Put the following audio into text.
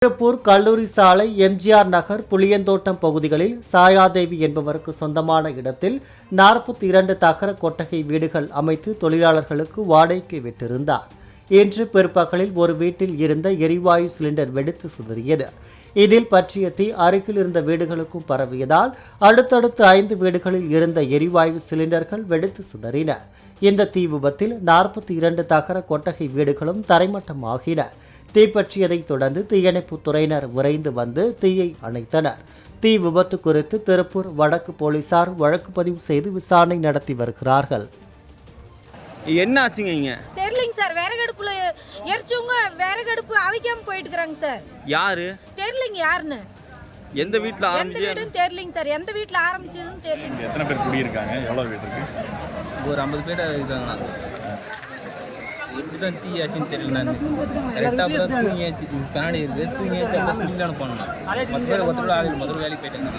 திருப்பூர் கல்லூரி சாலை, எம்ஜிஆர் நகர், புளியந்தோட்டம் பகுதிகளில் சாயாதேவி என்பவருக்கு சொந்தமான இடத்தில் 42 தகர கொட்டகை வீடுகள் அமைத்து தொழிலாளர்களுக்கு வாடகைக்கு விட்டிருந்தார். இன்று பிற்பகலில் ஒரு வீட்டில் இருந்த எரிவாயு சிலிண்டர் வெடித்து சிதறியது. இதில் பற்றிய தீ அருகில் இருந்த வீடுகளுக்கும் பரவியதால் அடுத்தடுத்து 5 வீடுகளில் இருந்த எரிவாயு சிலிண்டர்கள் வெடித்து சிதறின. இந்த தீ விபத்தில் 42 தகர கொட்டகை வீடுகளும் தரைமட்டமாகின. தீப்பற்றியதைத் தொடர்ந்து தீயணைப்புத் துறையினர் விரைந்து வந்து தீயை அணைத்தனர். தீ விபத்து குறித்து திருப்பூர் வடக்கு போலீசார் வழக்கு பதிவு செய்து விசாரணை நடத்தி வருகிறார்கள். என்ன ஆச்சுங்க? இங்க தெரியலங்க சார். விறகடுப்புல எரிச்சவங்க விறகடுப்பு அவிக்காம போயிட்டு இருக்காங்க சார். யாரு தெரியலங்க யாருன்னு. எந்த வீட்ல ஆரம்பிச்சு? எந்த வீடுன்னு தெரியலங்க சார். எந்த வீட்ல ஆரம்பிச்சதுன்னு தெரியலங்க. எத்தனை பேர் குடியிருக்காங்க? எவ்வளவு வீடு இருக்கு? ஒரு 50 பேர் இருக்காங்க. எப்படி தான் தீ ஆச்சுன்னு தெரியல. நான் கரெக்டாக அப்போ தான் தூங்கியாச்சு. பின்னாடி இருக்குது. தூங்கியாச்சு. அப்போ குளிக்கலான்னு போனோம். மற்ற பேர் ஒருத்தரோட ஆள் முதல்ல வேலைக்கு போயிட்டாங்க.